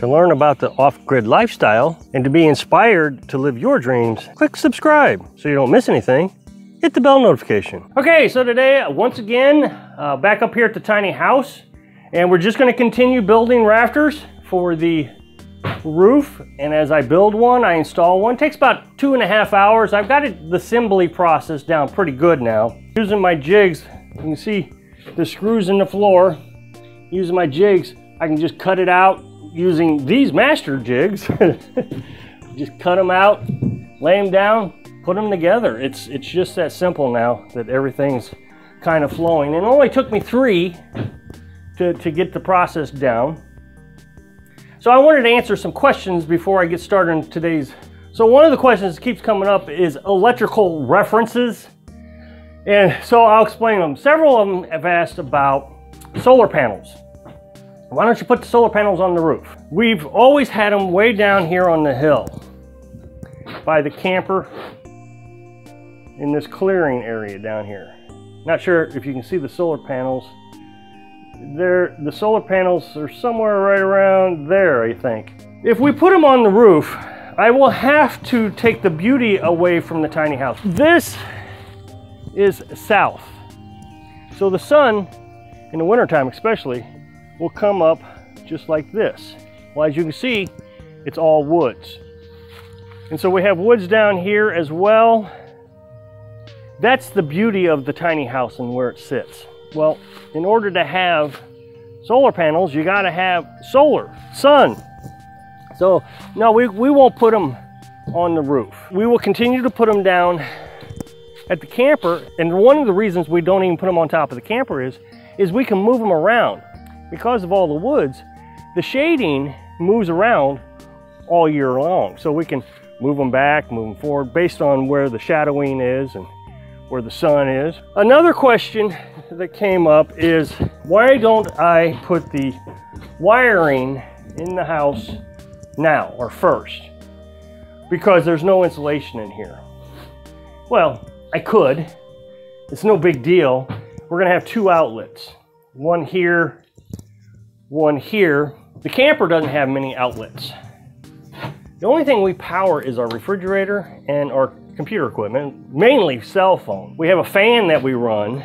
To learn about the off-grid lifestyle and to be inspired to live your dreams, click subscribe so you don't miss anything. Hit the bell notification. Okay, so today, once again, back up here at the tiny house, and we're just gonna continue building rafters for the roof. And as I build one, I install one. It takes about 2.5 hours. I've got the assembly process down pretty good now. Using my jigs, you can see the screws in the floor. Using my jigs, I can just cut it out using these master jigs. Just cut them out, lay them down, put them together. It's just that simple now that everything's kind of flowing. And it only took me 3 to get the process down. So I wanted to answer some questions before I get started in today's. So one of the questions that keeps coming up is electrical references. And so I'll explain them. Several of them have asked about solar panels. Why don't you put the solar panels on the roof? We've always had them way down here on the hill by the camper in this clearing area down here. Not sure if you can see the solar panels. The solar panels are somewhere right around there, I think. If we put them on the roof, I will have to take the beauty away from the tiny house. This is south. So the sun, in the wintertime especially, will come up just like this. Well, as you can see, it's all woods. And so we have woods down here as well. That's the beauty of the tiny house and where it sits. Well, in order to have solar panels, you gotta have sun. So no, we won't put them on the roof. We will continue to put them down at the camper. And one of the reasons we don't even put them on top of the camper is we can move them around. Because of all the woods, the shading moves around all year long. So we can move them back, move them forward based on where the shadowing is and where the sun is. Another question that came up is, why don't I put the wiring in the house now or first? Because there's no insulation in here. Well, I could. It's no big deal. We're gonna have 2 outlets. One here, one here. The camper doesn't have many outlets. The only thing we power is our refrigerator and our computer equipment, mainly cell phone. We have a fan that we run.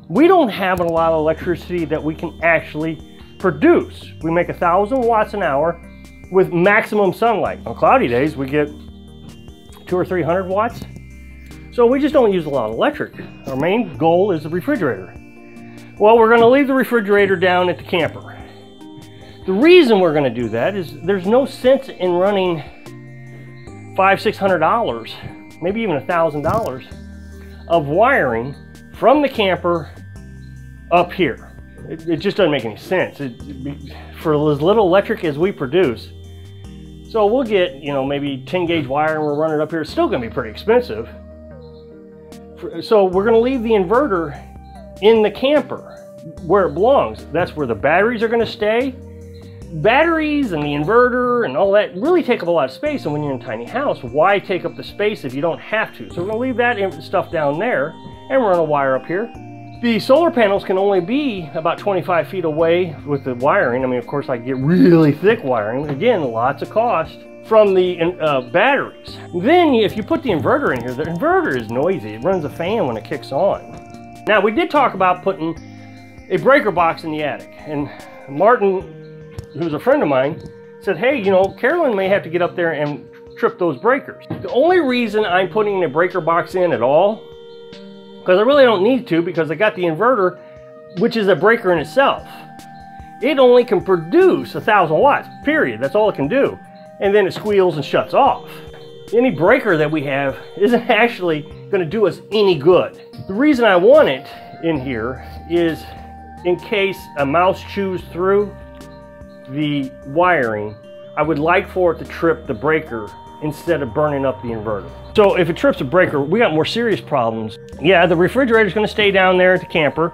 We don't have a lot of electricity that we can actually produce. We make 1,000 watts an hour with maximum sunlight. On cloudy days, we get 200 or 300 watts. So we just don't use a lot of electric. Our main goal is the refrigerator. Well, we're gonna leave the refrigerator down at the camper. The reason we're gonna do that is there's no sense in running $500–600, maybe even $1,000 of wiring from the camper up here. It just doesn't make any sense for as little electric as we produce. So we'll get, maybe 10-gauge wire and we'll run it up here. It's still gonna be pretty expensive. So we're gonna leave the inverter in the camper where it belongs. That's where the batteries are gonna stay. Batteries and the inverter and all that really take up a lot of space, and when you're in a tiny house, why take up the space if you don't have to? So we're gonna leave that stuff down there and run a wire up here. The solar panels can only be about 25 feet away with the wiring. I mean, of course, I get really thick wiring. Again, lots of cost from the batteries. Then if you put the inverter in here, the inverter is noisy. It runs a fan when it kicks on. Now, we did talk about putting a breaker box in the attic, and Martin, who's a friend of mine, said, hey, Carolyn may have to get up there and trip those breakers. The only reason I'm putting a breaker box in at all, because I really don't need to, because I got the inverter, which is a breaker in itself. It only can produce 1,000 watts, period. That's all it can do. And then it squeals and shuts off. Any breaker that we have isn't actually gonna do us any good. The reason I want it in here is in case a mouse chews through the wiring, I would like for it to trip the breaker instead of burning up the inverter. So if it trips a breaker, we got more serious problems. Yeah, the refrigerator's gonna stay down there at the camper,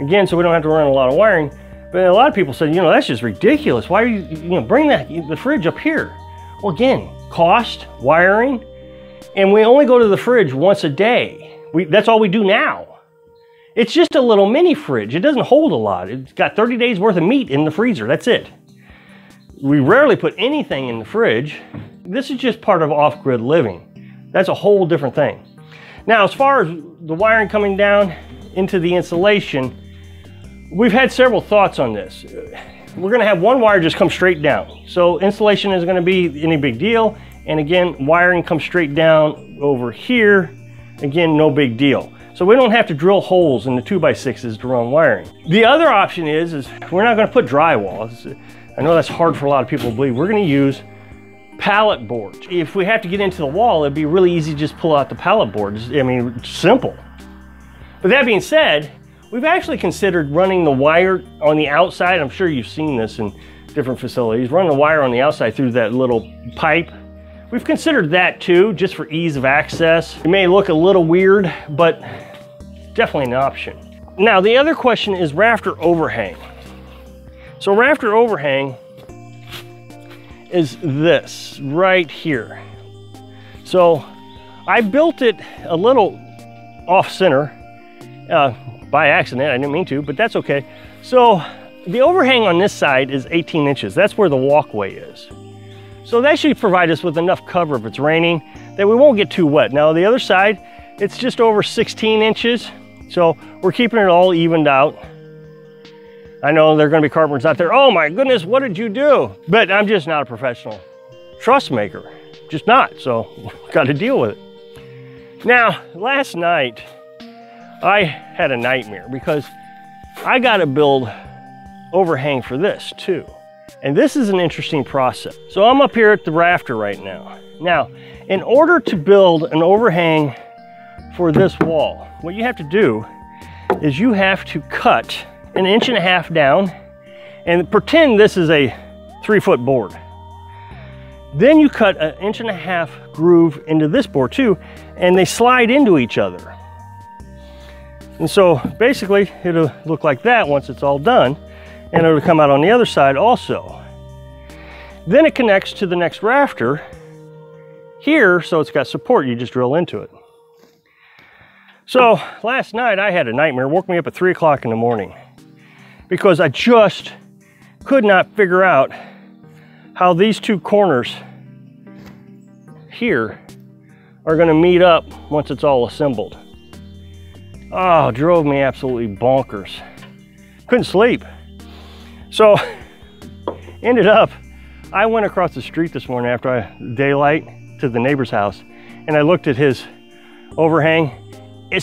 again, so we don't have to run a lot of wiring. But a lot of people said, that's just ridiculous. Why are you, bring the fridge up here? Well, again, cost, wiring, and we only go to the fridge once a day. That's all we do now. It's just a little mini fridge. It doesn't hold a lot. It's got 30 days worth of meat in the freezer, that's it. We rarely put anything in the fridge. This is just part of off-grid living. That's a whole different thing. Now, as far as the wiring coming down into the insulation, we've had several thoughts on this. We're gonna have one wire just come straight down. So insulation isn't gonna be any big deal. And again, wiring comes straight down over here. Again, no big deal. So we don't have to drill holes in the 2x6s to run wiring. The other option is we're not gonna put drywall. I know that's hard for a lot of people to believe. We're gonna use pallet boards. If we have to get into the wall, it'd be really easy to just pull out the pallet boards. I mean, it's simple. But that being said, we've actually considered running the wire on the outside. I'm sure you've seen this in different facilities. Run the wire on the outside through that little pipe. We've considered that too, just for ease of access. It may look a little weird, but definitely an option. Now, the other question is rafter overhang. So rafter overhang is this right here. So I built it a little off center by accident. I didn't mean to, but that's okay. So the overhang on this side is 18 inches. That's where the walkway is. So that should provide us with enough cover if it's raining that we won't get too wet. Now the other side, it's just over 16 inches. So we're keeping it all evened out. I know there are gonna be carpenters out there, oh my goodness, what did you do? But I'm just not a professional truss maker, just not, so got to deal with it. Now, last night, I had a nightmare because I gotta build overhang for this too. And this is an interesting process. So I'm up here at the rafter right now. Now, in order to build an overhang for this wall, what you have to do is you have to cut 1.5 inches down and pretend this is a 3-foot board. Then you cut 1.5 inches groove into this board too, and they slide into each other. And so basically it'll look like that once it's all done, and it'll come out on the other side also. Then it connects to the next rafter here, so it's got support, you just drill into it. So last night I had a nightmare, woke me up at 3 o'clock in the morning because I just could not figure out how these two corners here are gonna meet up once it's all assembled. Oh, drove me absolutely bonkers. Couldn't sleep. So ended up, I went across the street this morning after daylight to the neighbor's house, and I looked at his overhang. I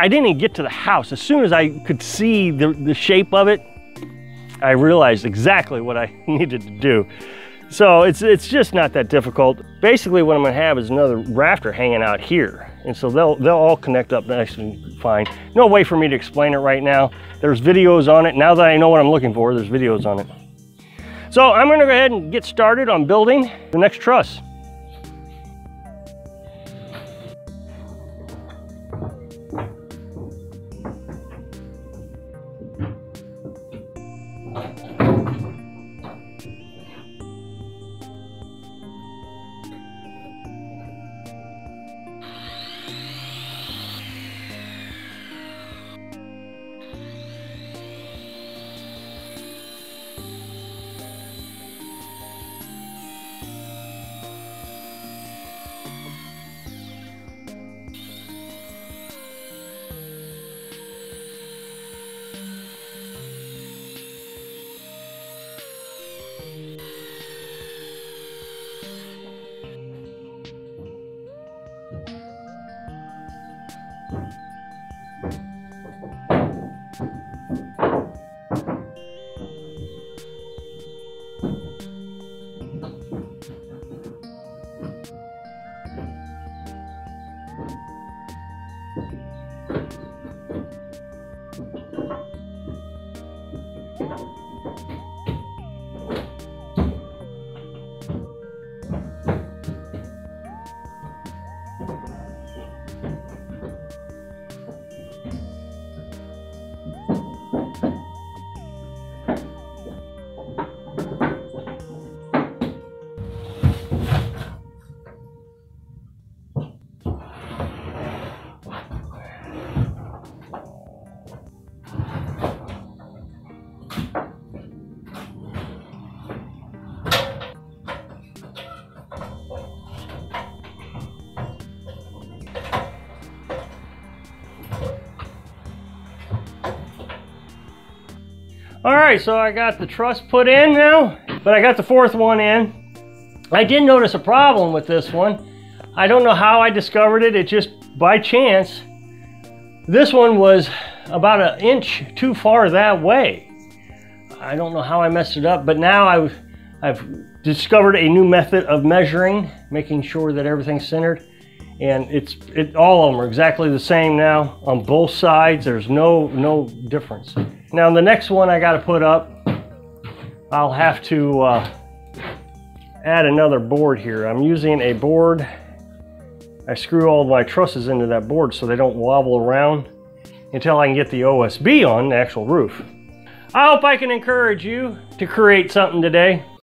didn't even get to the house. As soon as I could see the shape of it, I realized exactly what I needed to do. So it's just not that difficult. Basically what I'm gonna have is another rafter hanging out here. And so they'll all connect up nice and fine. No way for me to explain it right now. There's videos on it. Now that I know what I'm looking for, there's videos on it. So I'm gonna go ahead and get started on building the next truss. All right, so I got the truss put in now, but I got the fourth one in. I did notice a problem with this one. I don't know how I discovered it. It just by chance. This one was about an inch too far that way. I don't know how I messed it up, but now I've discovered a new method of measuring, making sure that everything's centered. And all of them are exactly the same now on both sides. There's no difference. Now the next one I got to put up, I'll have to add another board here. I'm using a board. I screw all of my trusses into that board so they don't wobble around until I can get the OSB on the actual roof. I hope I can encourage you to create something today.